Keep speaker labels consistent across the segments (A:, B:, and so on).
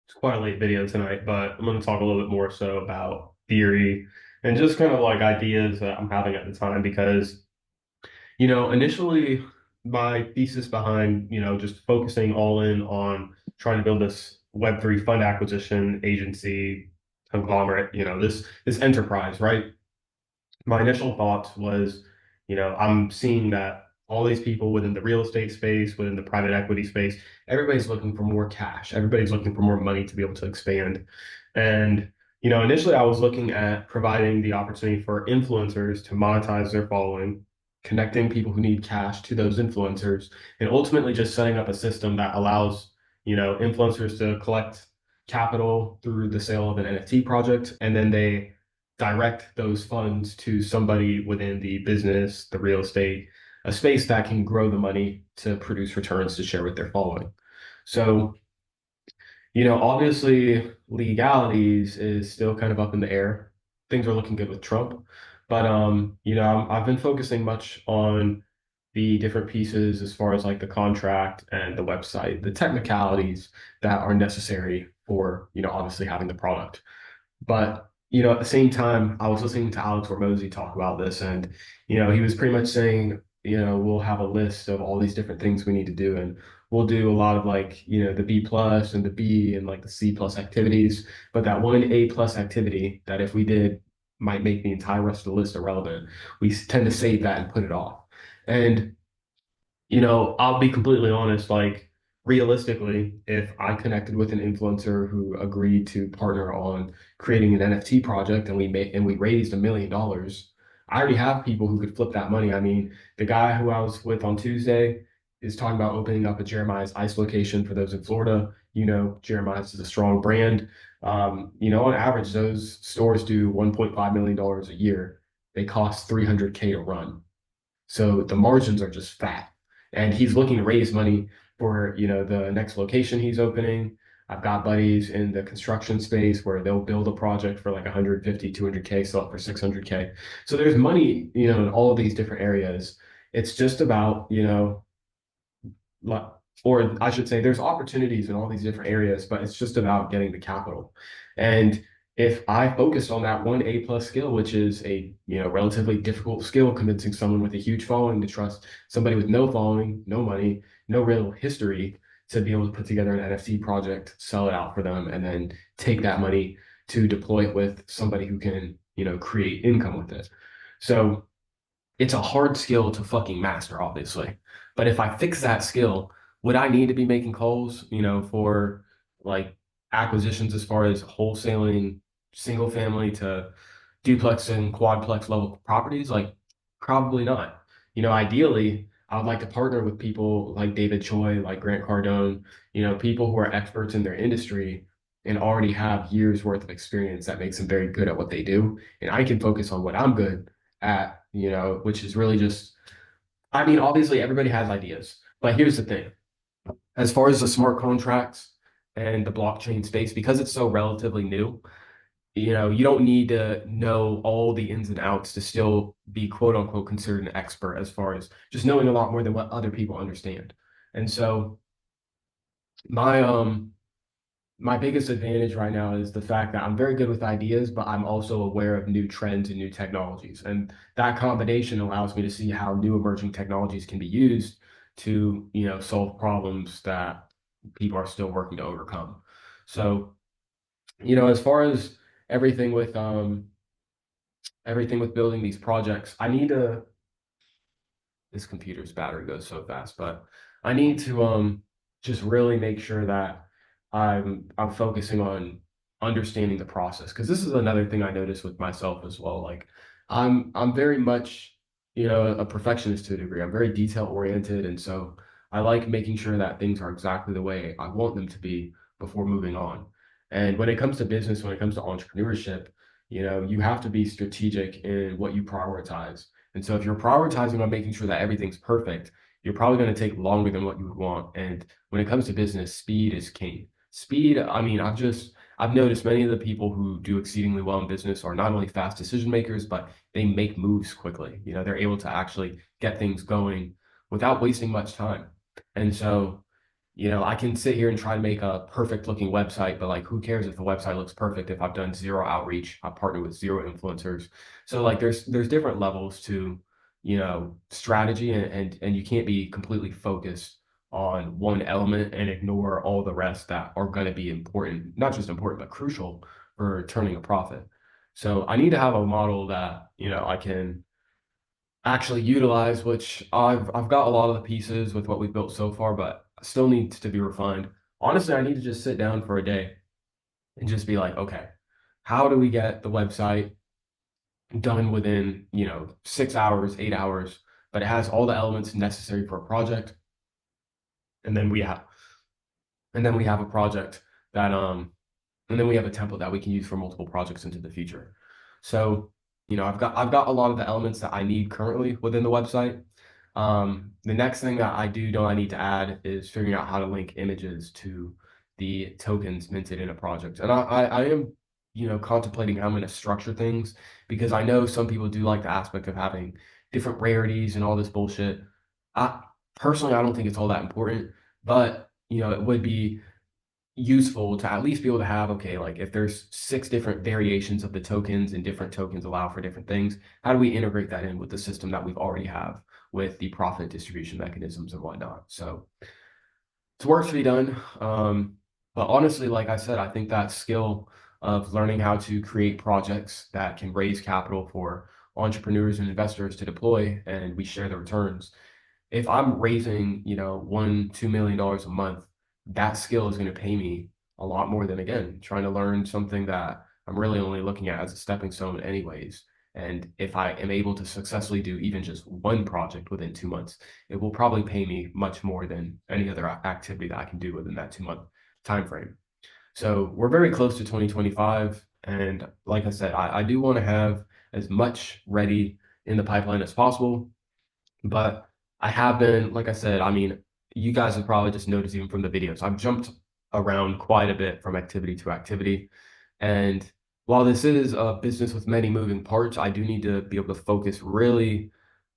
A: It's quite a late video tonight, but I'm going to talk a little bit more so about theory and just kind of like ideas that I'm having at the time because, initially my thesis behind, just focusing all in on trying to build this Web3 fund acquisition agency conglomerate, this enterprise, right? My initial thoughts was, I'm seeing that all these people within the real estate space, within the private equity space, everybody's looking for more cash. Everybody's looking for more money to be able to expand. And, initially I was looking at providing the opportunity for influencers to monetize their following, connecting people who need cash to those influencers, and ultimately just setting up a system that allows, influencers to collect capital through the sale of an NFT project, and then they direct those funds to somebody within the business, the real estate, a space that can grow the money to produce returns to share with their following. So, obviously legalities is still kind of up in the air. Things are looking good with Trump, but I've been focusing much on the different pieces as far as like the contract and the website, the technicalities that are necessary for, obviously having the product. But, at the same time, I was listening to Alex Hormozy talk about this, and, he was pretty much saying, we'll have a list of all these different things we need to do, and we'll do a lot of like, the B plus and the B and like the C plus activities. But that one A plus activity that if we did might make the entire rest of the list irrelevant, we tend to save that and put it off. And I'll be completely honest, like realistically, if I connected with an influencer who agreed to partner on creating an NFT project and we raised $1 million, I already have people who could flip that money. I mean, the guy who I was with on Tuesday is talking about opening up a Jeremiah's Ice location for those in Florida. Jeremiah's is a strong brand. On average, those stores do $1.5 million a year. They cost 300K to run. So the margins are just fat. And he's looking to raise money for, the next location he's opening. I've got buddies in the construction space where they'll build a project for like 150, 200K, sell it for 600K. So there's money, in all of these different areas. It's just about, or I should say, there's opportunities in all these different areas, but it's just about getting the capital. And if I focused on that one A plus skill, which is a relatively difficult skill, convincing someone with a huge following to trust somebody with no following, no money, no real history to be able to put together an NFT project, sell it out for them, and then take that money to deploy it with somebody who can create income with it. So it's a hard skill to fucking master, obviously. But if I fix that skill, would I need to be making calls, for like acquisitions as far as wholesaling single family to duplex and quadplex level properties? Like, probably not. Ideally, I would like to partner with people like David Choi, like Grant Cardone, people who are experts in their industry and already have years worth of experience that makes them very good at what they do. And I can focus on what I'm good at, which is really just, I mean, obviously everybody has ideas, but here's the thing. As far as the smart contracts and the blockchain space, because it's so relatively new, you don't need to know all the ins and outs to still be quote unquote considered an expert as far as just knowing a lot more than what other people understand. And so my my biggest advantage right now is the fact that I'm very good with ideas, but I'm also aware of new trends and new technologies. And that combination allows me to see how new emerging technologies can be used to, solve problems that people are still working to overcome. So, as far as everything with everything with building these projects, I need to this computer's battery goes so fast, but I need to just really make sure that I'm focusing on understanding the process because this is another thing I noticed with myself as well. Like I'm very much, a perfectionist to a degree. I'm very detail oriented, and so I like making sure that things are exactly the way I want them to be before moving on. And when it comes to business, when it comes to entrepreneurship, you have to be strategic in what you prioritize. And so if you're prioritizing on making sure that everything's perfect, you're probably going to take longer than what you would want. And when it comes to business, speed is king. Speed, I mean, I've noticed many of the people who do exceedingly well in business are not only fast decision makers, but they make moves quickly. They're able to actually get things going without wasting much time. And so, I can sit here and try to make a perfect looking website, but like, who cares if the website looks perfect if I've done zero outreach, I've partnered with zero influencers. So like, there's different levels to, strategy, and you can't be completely focused on one element and ignore all the rest that are going to be important, not just important, but crucial for turning a profit. So I need to have a model that, I can actually utilize, which I've got a lot of the pieces with what we've built so far, but still needs to be refined. Honestly, I need to just sit down for a day and just be like, okay, how do we get the website done within, 6 hours, 8 hours, but it has all the elements necessary for a project, and then we have a project that and then we have a template that we can use for multiple projects into the future. So, I've got a lot of the elements that I need currently within the website. The next thing that I do know I need to add is figuring out how to link images to the tokens minted in a project. And I am, contemplating how I'm going to structure things because I know some people do like the aspect of having different rarities and all this bullshit. I personally, I don't think it's all that important, but it would be useful to at least be able to have, okay, like if there's six different variations of the tokens and different tokens allow for different things, how do we integrate that in with the system that we've already have with the profit distribution mechanisms and whatnot? So it's work to be done. But honestly, like I said, I think that skill of learning how to create projects that can raise capital for entrepreneurs and investors to deploy and we share the returns, if I'm raising, $1, $2 million a month, that skill is going to pay me a lot more than, again, trying to learn something that I'm really only looking at as a stepping stone anyways. And if I am able to successfully do even just one project within 2 months, it will probably pay me much more than any other activity that I can do within that 2 month time frame. So we're very close to 2025. And like I said, I do want to have as much ready in the pipeline as possible. But I have been, like I said, I mean, you guys have probably just noticed even from the videos, I've jumped around quite a bit from activity to activity. And while this is a business with many moving parts, I do need to be able to focus really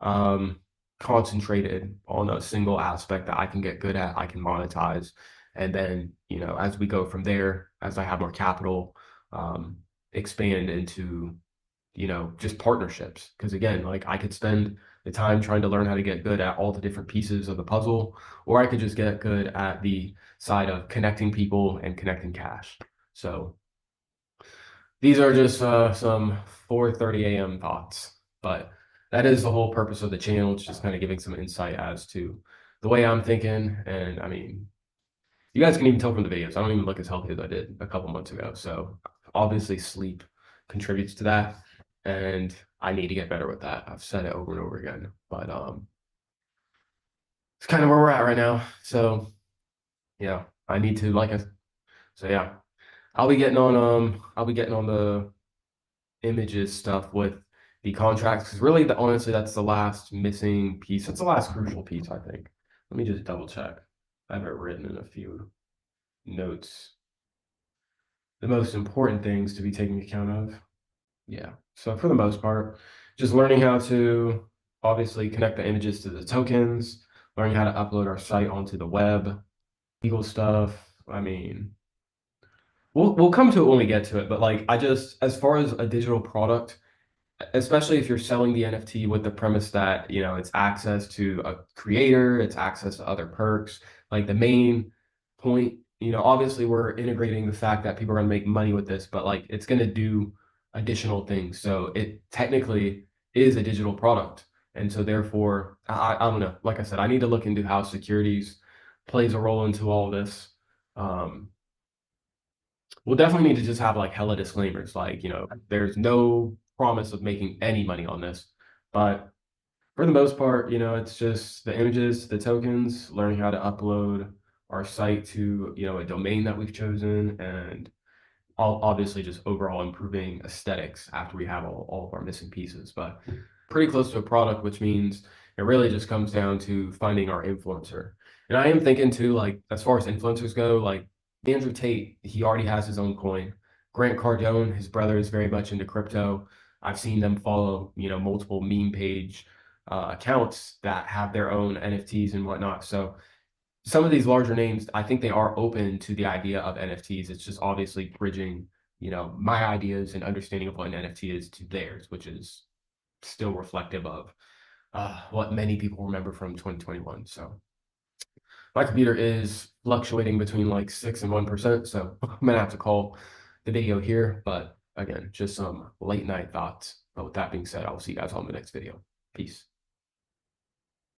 A: um, concentrated on a single aspect that I can get good at, I can monetize. And then, as we go from there, as I have more capital, expand into just partnerships. Because again, like I could spend the time trying to learn how to get good at all the different pieces of the puzzle, or I could just get good at the side of connecting people and connecting cash. So these are just some 4:30 a.m. thoughts, but that is the whole purpose of the channel. It's just kind of giving some insight as to the way I'm thinking. And I mean, you guys can even tell from the videos, I don't even look as healthy as I did a couple months ago. So obviously sleep contributes to that. And I need to get better with that. I've said it over and over again. But it's kind of where we're at right now. So yeah, I need to so yeah. I'll be getting on the images stuff with the contracts because really honestly that's the last missing piece. That's the last crucial piece, I think. Let me just double check. I have it written in a few notes. The most important things to be taken account of. Yeah. So for the most part, just learning how to obviously connect the images to the tokens, learning how to upload our site onto the web, legal stuff. I mean, we'll come to it when we get to it, but like I just as far as a digital product, especially if you're selling the NFT with the premise that, it's access to a creator, it's access to other perks. Like the main point, obviously we're integrating the fact that people are going to make money with this, but like it's going to do additional things. So it technically is a digital product. And so therefore, I don't know. Like I said, I need to look into how securities plays a role into all this. Um, We'll definitely need to just have like hella disclaimers, like, there's no promise of making any money on this. But for the most part, it's just the images, the tokens, learning how to upload our site to, a domain that we've chosen, and obviously just overall improving aesthetics after we have all of our missing pieces. But pretty close to a product, which means it really just comes down to finding our influencer. And I am thinking too, like as far as influencers go, like Andrew Tate, he already has his own coin. Grant Cardone, his brother is very much into crypto. I've seen them follow, multiple meme page accounts that have their own NFTs and whatnot. So some of these larger names, I think they are open to the idea of NFTs. It's just obviously bridging, my ideas and understanding of what an NFT is to theirs, which is still reflective of what many people remember from 2021. So my computer is fluctuating between like 6 and 1%. So I'm gonna have to call the video here. But again, just some late night thoughts. But with that being said, I will see you guys on the next video. Peace.